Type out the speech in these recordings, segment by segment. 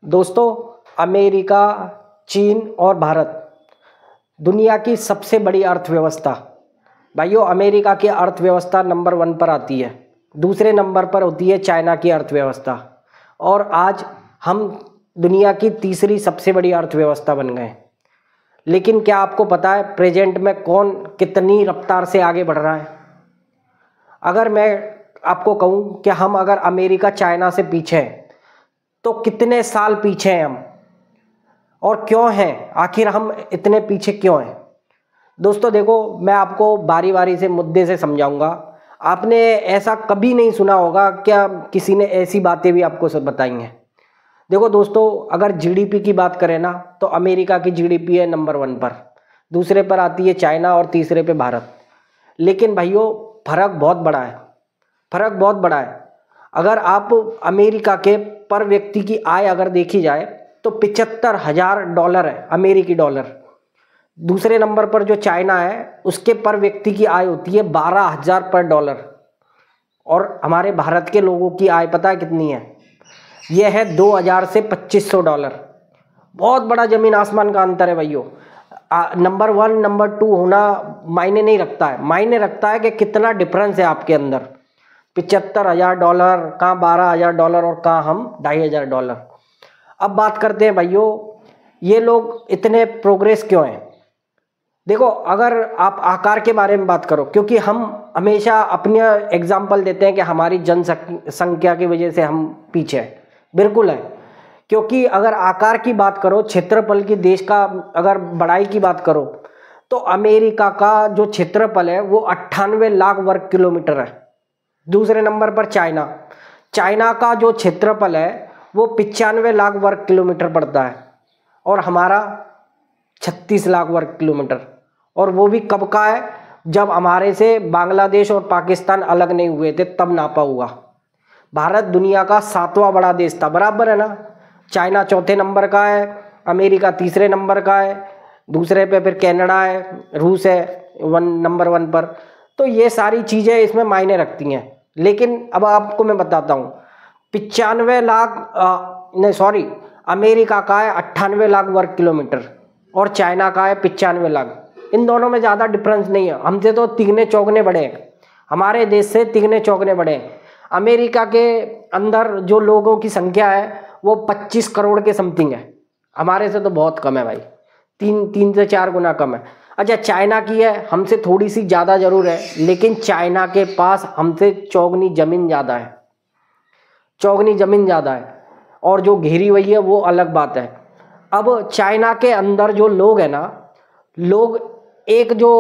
दोस्तों, अमेरिका, चीन और भारत दुनिया की सबसे बड़ी अर्थव्यवस्था। भाइयों, अमेरिका की अर्थव्यवस्था नंबर 1 पर आती है। दूसरे नंबर पर होती है चाइना की अर्थव्यवस्था। और आज हम दुनिया की तीसरी सबसे बड़ी अर्थव्यवस्था बन गए। लेकिन क्या आपको पता है प्रेजेंट में कौन कितनी रफ्तार से आगे बढ़ रहा है? अगर मैं आपको कहूँ कि हम अगर अमेरिका चाइना से पीछे हैं तो कितने साल पीछे हैं हम, और क्यों हैं? आखिर हम इतने पीछे क्यों हैं? दोस्तों देखो, मैं आपको बारी बारी से मुद्दे से समझाऊंगा। आपने ऐसा कभी नहीं सुना होगा, क्या किसी ने ऐसी बातें भी आपको सब बताई हैं? देखो दोस्तों, अगर जीडीपी की बात करें ना तो अमेरिका की जीडीपी है नंबर 1 पर, दूसरे पर आती है चाइना और तीसरे पे भारत। लेकिन भाइयों, फर्क बहुत बड़ा है, फर्क बहुत बड़ा है। अगर आप अमेरिका के पर व्यक्ति की आय अगर देखी जाए तो $75,000 है, अमेरिकी डॉलर। दूसरे नंबर पर जो चाइना है उसके पर व्यक्ति की आय होती है $12,000 पर डॉलर। और हमारे भारत के लोगों की आय पता है कितनी है? यह है $2,000 से $2,500। बहुत बड़ा जमीन आसमान का अंतर है भाइयों। नंबर 1 नंबर 2 होना मायने नहीं रखता है, मायने रखता है कि कितना डिफरेंस है आपके अंदर। $75,000 कहाँ $12,000 और कहाँ हम $2,500। अब बात करते हैं भाइयों, ये लोग इतने प्रोग्रेस क्यों हैं? देखो, अगर आप आकार के बारे में बात करो, क्योंकि हम हमेशा अपने एग्जाम्पल देते हैं कि हमारी जनसंख्या की वजह से हम पीछे हैं। बिल्कुल है, क्योंकि अगर आकार की बात करो, क्षेत्रफल की, देश का अगर बड़ाई की बात करो तो अमेरिका का जो क्षेत्रफल है वो 98 लाख वर्ग किलोमीटर है। दूसरे नंबर पर चाइना, चाइना का जो क्षेत्रफल है वो 95 लाख वर्ग किलोमीटर पड़ता है, और हमारा 36 लाख वर्ग किलोमीटर। और वो भी कब का है? जब हमारे से बांग्लादेश और पाकिस्तान अलग नहीं हुए थे तब नापा हुआ। भारत दुनिया का 7वां बड़ा देश था, बराबर है ना? चाइना चौथे नंबर का है, अमेरिका तीसरे नंबर का है, दूसरे पे फिर कनाडा है, रूस है नंबर 1 पर। तो ये सारी चीज़ें इसमें मायने रखती हैं। लेकिन अब आपको मैं बताता हूँ, 95 लाख नहीं सॉरी, अमेरिका का है 98 लाख वर्ग किलोमीटर और चाइना का है 95 लाख। इन दोनों में ज़्यादा डिफरेंस नहीं है, हमसे तो तिगने चौगने बड़े हैं, हमारे देश से तिगने चौगने बड़े हैं। अमेरिका के अंदर जो लोगों की संख्या है वो 25 करोड़ के समथिंग है, हमारे से तो बहुत कम है भाई, 3 से 4 गुना कम है। अच्छा, चाइना की है हमसे थोड़ी सी ज़्यादा जरूर है, लेकिन चाइना के पास हमसे चौगनी ज़मीन ज़्यादा है, चौगनी ज़मीन ज़्यादा है, और जो घेरी हुई है वो अलग बात है। अब चाइना के अंदर जो लोग हैं ना, लोग एक जो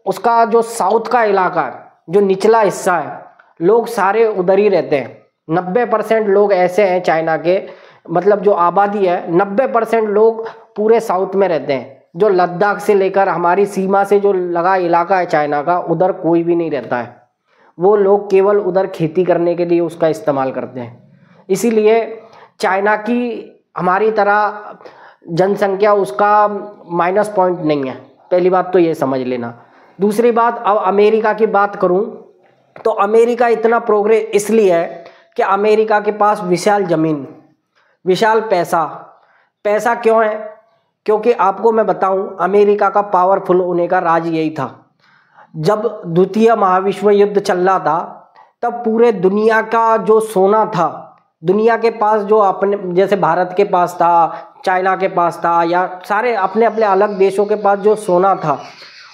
उसका जो साउथ का इलाका है, जो निचला हिस्सा है, लोग सारे उधर ही रहते हैं। 90% लोग ऐसे हैं चाइना के, मतलब जो आबादी है 90% लोग पूरे साउथ में रहते हैं। जो लद्दाख से लेकर हमारी सीमा से जो लगा इलाका है चाइना का, उधर कोई भी नहीं रहता है। वो लोग केवल उधर खेती करने के लिए उसका इस्तेमाल करते हैं। इसीलिए चाइना की हमारी तरह जनसंख्या उसका माइनस पॉइंट नहीं है, पहली बात तो ये समझ लेना। दूसरी बात, अब अमेरिका की बात करूं तो अमेरिका इतना प्रोग्रेस इसलिए है कि अमेरिका के पास विशाल ज़मीन, विशाल पैसा। पैसा क्यों है? क्योंकि आपको मैं बताऊं, अमेरिका का पावरफुल होने का राज यही था। जब द्वितीय महाविश्व युद्ध चल रहा था तब पूरे दुनिया का जो सोना था, दुनिया के पास जो अपने, जैसे भारत के पास था, चाइना के पास था, या सारे अपने अपने अलग देशों के पास जो सोना था,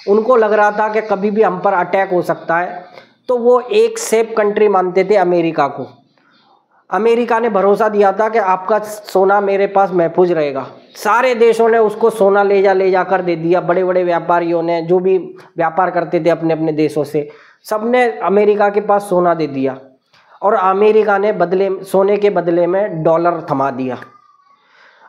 उनको लग रहा था कि कभी भी हम पर अटैक हो सकता है, तो वो एक सेफ कंट्री मानते थे अमेरिका को। अमेरिका ने भरोसा दिया था कि आपका सोना मेरे पास महफूज रहेगा। सारे देशों ने उसको सोना ले जा कर दे दिया। बड़े बड़े व्यापारियों ने, जो भी व्यापार करते थे अपने अपने देशों से, सब ने अमेरिका के पास सोना दे दिया, और अमेरिका ने बदले सोने के बदले में डॉलर थमा दिया।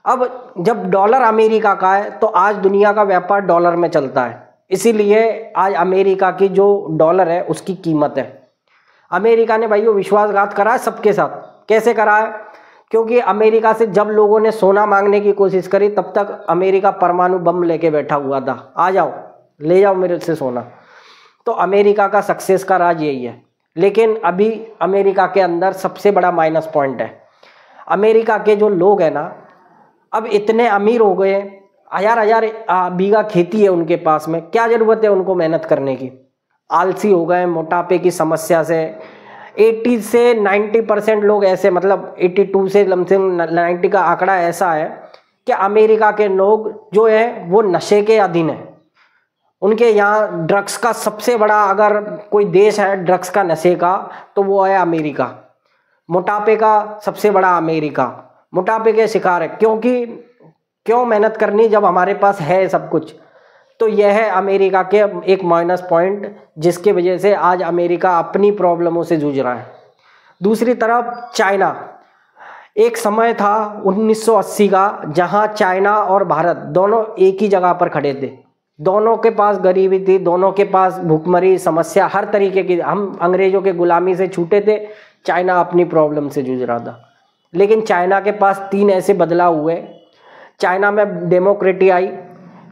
अब जब डॉलर अमेरिका का है तो आज दुनिया का व्यापार डॉलर में चलता है, इसीलिए आज अमेरिका की जो डॉलर है उसकी कीमत है। अमेरिका ने भाइयों विश्वासघात करा है सबके साथ। कैसे करा है? क्योंकि अमेरिका से जब लोगों ने सोना मांगने की कोशिश करी तब तक अमेरिका परमाणु बम लेके बैठा हुआ था, आ जाओ ले जाओ मेरे से सोना। तो अमेरिका का सक्सेस का राज यही है। लेकिन अभी अमेरिका के अंदर सबसे बड़ा माइनस पॉइंट है, अमेरिका के जो लोग हैं ना, अब इतने अमीर हो गए, हजार हजार बीघा खेती है उनके पास में, क्या ज़रूरत है उनको मेहनत करने की। आलसी हो गए, मोटापे की समस्या से 80 से 90% लोग ऐसे, मतलब 82 से लमसम 90 का आंकड़ा ऐसा है कि अमेरिका के लोग जो है वो नशे के अधीन है। उनके यहाँ ड्रग्स का सबसे बड़ा, अगर कोई देश है ड्रग्स का नशे का, तो वो है अमेरिका। मोटापे का सबसे बड़ा अमेरिका, मोटापे के शिकार है। क्यों मेहनत करनी जब हमारे पास है सब कुछ। तो यह है अमेरिका के एक माइनस पॉइंट, जिसके वजह से आज अमेरिका अपनी प्रॉब्लमों से जूझ रहा है। दूसरी तरफ चाइना, एक समय था 1980 का जहां चाइना और भारत दोनों एक ही जगह पर खड़े थे। दोनों के पास गरीबी थी, दोनों के पास भूखमरी समस्या हर तरीके की। हम अंग्रेजों के गुलामी से छूटे थे, चाइना अपनी प्रॉब्लम से जूझ रहा था। लेकिन चाइना के पास 3 ऐसे बदलाव हुए। चाइना में डेमोक्रेसी आई,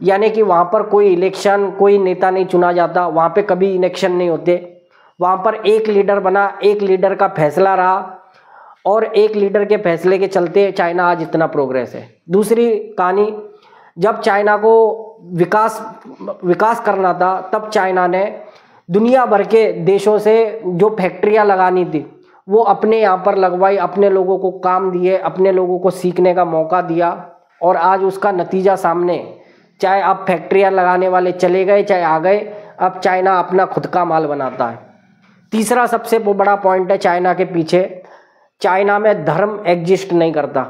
यानी कि वहाँ पर कोई इलेक्शन, कोई नेता नहीं चुना जाता, वहाँ पे कभी इलेक्शन नहीं होते। वहाँ पर एक लीडर बना, एक लीडर का फैसला रहा, और एक लीडर के फैसले के चलते चाइना आज इतना प्रोग्रेस है। दूसरी कहानी, जब चाइना को विकास करना था, तब चाइना ने दुनिया भर के देशों से जो फैक्ट्रियाँ लगानी थी वो अपने यहाँ पर लगवाई, अपने लोगों को काम दिए, अपने लोगों को सीखने का मौका दिया, और आज उसका नतीजा सामने। चाहे अब फैक्ट्रियाँ लगाने वाले चले गए चाहे आ गए, अब चाइना अपना खुद का माल बनाता है। तीसरा सबसे बड़ा पॉइंट है चाइना के पीछे, चाइना में धर्म एग्जिस्ट नहीं करता।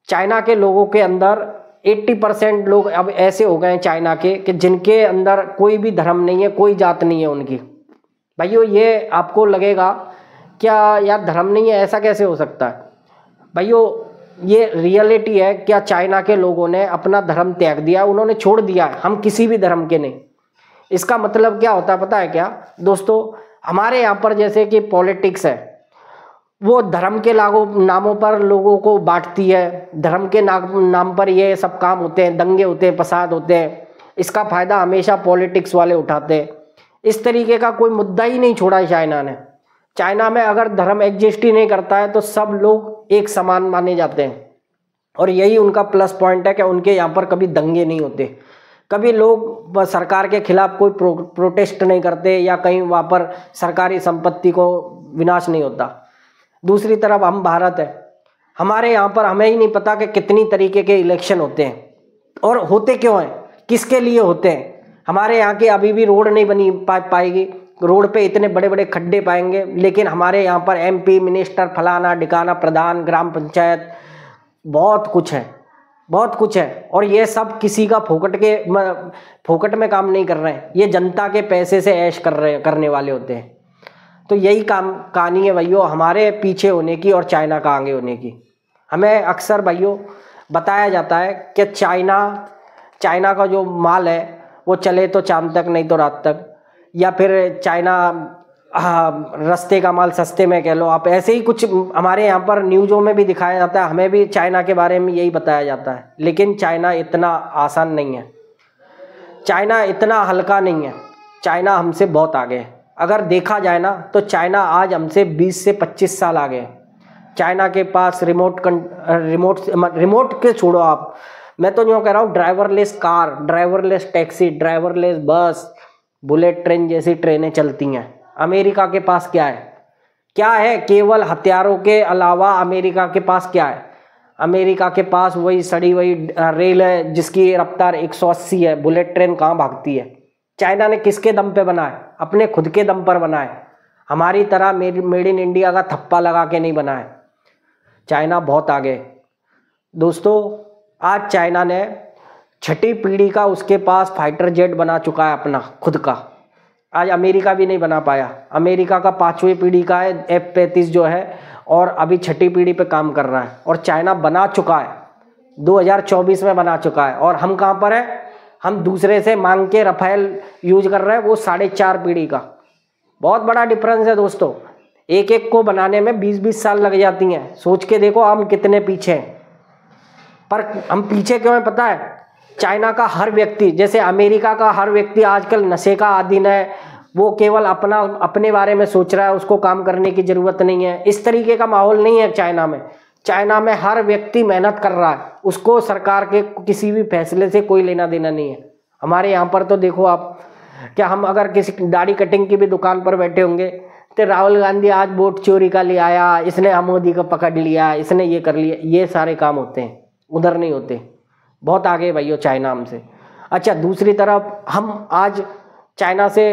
चाइना के लोगों के अंदर 80% लोग अब ऐसे हो गए हैं चाइना के कि जिनके अंदर कोई भी धर्म नहीं है, कोई जात नहीं है उनकी। भाइयों, ये आपको लगेगा क्या यार धर्म नहीं है, ऐसा कैसे हो सकता है? भाइयों, ये रियलिटी है। क्या चाइना के लोगों ने अपना धर्म त्याग दिया, उन्होंने छोड़ दिया, हम किसी भी धर्म के नहीं। इसका मतलब क्या होता है पता है क्या दोस्तों? हमारे यहाँ पर जैसे कि पॉलिटिक्स है, वो धर्म के नामों पर लोगों को बांटती है। धर्म के नाम पर ये सब काम होते हैं, दंगे होते हैं, फसाद होते हैं। इसका फ़ायदा हमेशा पॉलिटिक्स वाले उठाते हैं। इस तरीके का कोई मुद्दा ही नहीं छोड़ा है चाइना ने। चाइना में अगर धर्म एग्जिस्ट ही नहीं करता है तो सब लोग एक समान माने जाते हैं, और यही उनका प्लस पॉइंट है कि उनके यहाँ पर कभी दंगे नहीं होते, कभी लोग सरकार के खिलाफ कोई प्रोटेस्ट नहीं करते, या कहीं वहाँ पर सरकारी संपत्ति को विनाश नहीं होता। दूसरी तरफ हम भारत है, हमारे यहाँ पर हमें ही नहीं पता कि कितनी तरीके के इलेक्शन होते हैं, और होते क्यों हैं, किसके लिए होते हैं। हमारे यहाँ की अभी भी रोड नहीं बनी पाएगी, रोड पे इतने बड़े बड़े खड्डे पाएंगे, लेकिन हमारे यहाँ पर MP, मिनिस्टर, फलाना ढिकाना, प्रधान, ग्राम पंचायत, बहुत कुछ है, बहुत कुछ है। और ये सब किसी का फोकट में काम नहीं कर रहे हैं, ये जनता के पैसे से ऐश करने वाले होते हैं। तो यही कहानी है भाइयों हमारे पीछे होने की और चाइना का आगे होने की। हमें अक्सर भाइयों बताया जाता है कि चाइना का जो माल है वो चले तो चांद तक, नहीं तो रात तक, या फिर चाइना रास्ते का माल सस्ते में कह लो आप। ऐसे ही कुछ हमारे यहाँ पर न्यूज़ों में भी दिखाया जाता है, हमें भी चाइना के बारे में यही बताया जाता है। लेकिन चाइना इतना आसान नहीं है, चाइना इतना हल्का नहीं है, चाइना हमसे बहुत आगे है। अगर देखा जाए ना तो चाइना आज हमसे 20 से 25 साल आगे है। चाइना के पास रिमोट के छोड़ो आप, मैं तो यूँ कह रहा हूँ driverless car, driverless taxi, driverless बस, बुलेट ट्रेन जैसी ट्रेनें चलती हैं। अमेरिका के पास क्या है? केवल हथियारों के अलावा अमेरिका के पास क्या है? अमेरिका के पास वही सड़ी वही रेल है जिसकी रफ्तार 180 है। बुलेट ट्रेन कहाँ भागती है? चाइना ने किसके दम पे बना है? अपने खुद के दम पर बना है। हमारी तरह मेड इन इंडिया का थप्पा लगा के नहीं बना है। चाइना बहुत आगे दोस्तों। आज चाइना ने 6ठी पीढ़ी का उसके पास फाइटर जेट बना चुका है अपना खुद का। आज अमेरिका भी नहीं बना पाया। अमेरिका का 5वीं पीढ़ी का है F-35 जो है, और अभी 6ठी पीढ़ी पे काम कर रहा है। और चाइना बना चुका है, 2024 में बना चुका है। और हम कहाँ पर हैं? हम दूसरे से मांग के रफेल यूज कर रहे हैं, वो 4.5 पीढ़ी का। बहुत बड़ा डिफरेंस है दोस्तों। एक एक को बनाने में 20-20 साल लग जाती हैं। सोच के देखो हम कितने पीछे हैं। पर हम पीछे क्यों हैं पता है? चाइना का हर व्यक्ति, जैसे अमेरिका का हर व्यक्ति आजकल नशे का अधीन है, वो केवल अपने बारे में सोच रहा है, उसको काम करने की ज़रूरत नहीं है। इस तरीके का माहौल नहीं है चाइना में। चाइना में हर व्यक्ति मेहनत कर रहा है, उसको सरकार के किसी भी फैसले से कोई लेना देना नहीं है। हमारे यहाँ पर तो देखो आप, क्या हम अगर किसी दाढ़ी कटिंग की भी दुकान पर बैठे होंगे तो राहुल गांधी आज वोट चोरी का ले आया, इसने मोदी को पकड़ लिया, इसने ये कर लिया, ये सारे काम होते हैं, उधर नहीं होते। बहुत आगे भैया चाइना हमसे। अच्छा, दूसरी तरफ हम आज चाइना से,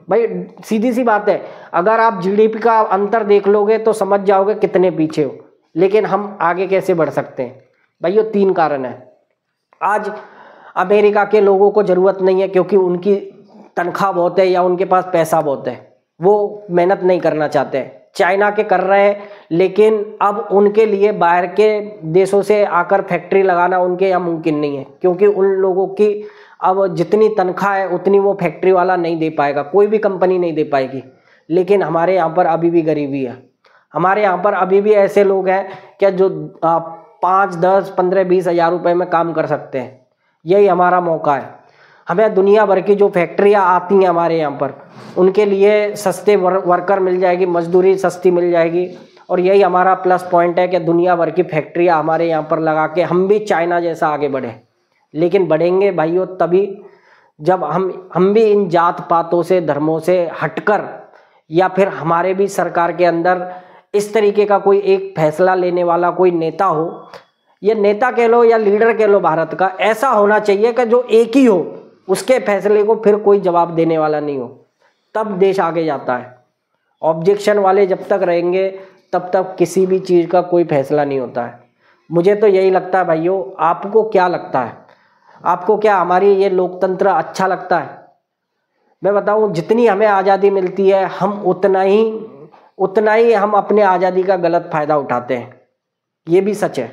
भाई सीधी सी बात है, अगर आप जीडीपी का अंतर देख लोगे तो समझ जाओगे कितने पीछे हो। लेकिन हम आगे कैसे बढ़ सकते हैं भाइयों? 3 कारण है। आज अमेरिका के लोगों को ज़रूरत नहीं है क्योंकि उनकी तनख्वाह बहुत है या उनके पास पैसा बहुत है, वो मेहनत नहीं करना चाहते हैं। चाइना के कर रहे हैं, लेकिन अब उनके लिए बाहर के देशों से आकर फैक्ट्री लगाना उनके यहाँ मुमकिन नहीं है, क्योंकि उन लोगों की अब जितनी तनख्वाह है उतनी वो फैक्ट्री वाला नहीं दे पाएगा, कोई भी कंपनी नहीं दे पाएगी। लेकिन हमारे यहाँ पर अभी भी गरीबी है। हमारे यहाँ पर अभी भी ऐसे लोग हैं क्या जो 5, 10, 15, 20 हज़ार रुपये में काम कर सकते हैं। यही हमारा मौका है। हमें दुनिया भर की जो फैक्ट्रियाँ आती हैं हमारे यहाँ पर, उनके लिए सस्ते वर्कर मिल जाएगी, मजदूरी सस्ती मिल जाएगी। और यही हमारा प्लस पॉइंट है कि दुनिया भर की फैक्ट्रियाँ हमारे यहाँ पर लगा के हम भी चाइना जैसा आगे बढ़े। लेकिन बढ़ेंगे भाइयों तभी जब हम भी इन जात पातों से, धर्मों से हटकर, या फिर हमारे भी सरकार के अंदर इस तरीके का कोई एक फैसला लेने वाला कोई नेता हो, ये नेता कह लो या लीडर कह लो भारत का, ऐसा होना चाहिए कि जो एक ही हो, उसके फैसले को फिर कोई जवाब देने वाला नहीं हो, तब देश आगे जाता है। ऑब्जेक्शन वाले जब तक रहेंगे तब तक किसी भी चीज़ का कोई फैसला नहीं होता है। मुझे तो यही लगता है भाइयों। आपको क्या लगता है? आपको क्या हमारी ये लोकतंत्र अच्छा लगता है? मैं बताऊं, जितनी हमें आज़ादी मिलती है हम उतना ही हम अपने आज़ादी का गलत फ़ायदा उठाते हैं। ये भी सच है।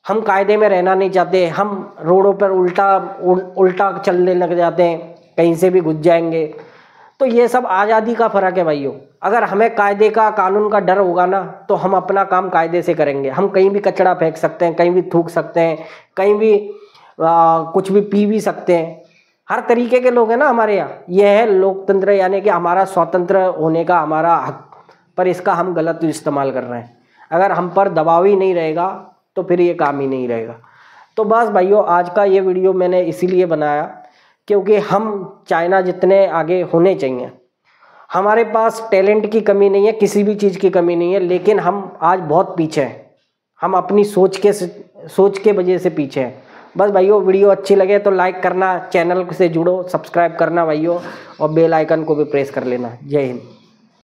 हम कायदे में रहना नहीं चाहते, हम रोडों पर उल्टा चलने लग जाते हैं, कहीं से भी घुस जाएंगे। तो ये सब आज़ादी का फ़र्क है भाइयों। अगर हमें कायदे का, कानून का डर होगा ना, तो हम अपना काम कायदे से करेंगे। हम कहीं भी कचरा फेंक सकते हैं, कहीं भी थूक सकते हैं, कहीं भी कुछ भी पी भी सकते हैं। हर तरीके के लोग हैं ना हमारे यहाँ। यह है लोकतंत्र, यानी कि हमारा स्वतंत्र होने का हमारा हक, पर इसका हम गलत इस्तेमाल कर रहे हैं। अगर हम पर दबाव ही नहीं रहेगा तो फिर ये काम ही नहीं रहेगा। तो बस भाइयों, आज का ये वीडियो मैंने इसीलिए बनाया क्योंकि हम चाइना जितने आगे होने चाहिए। हमारे पास टैलेंट की कमी नहीं है, किसी भी चीज़ की कमी नहीं है, लेकिन हम आज बहुत पीछे हैं। हम अपनी सोच के वजह से पीछे हैं। बस भाइयों, वीडियो अच्छी लगे तो लाइक करना, चैनल से जुड़ो, सब्सक्राइब करना भाइयों, और बेल आइकन को भी प्रेस कर लेना। जय हिंद।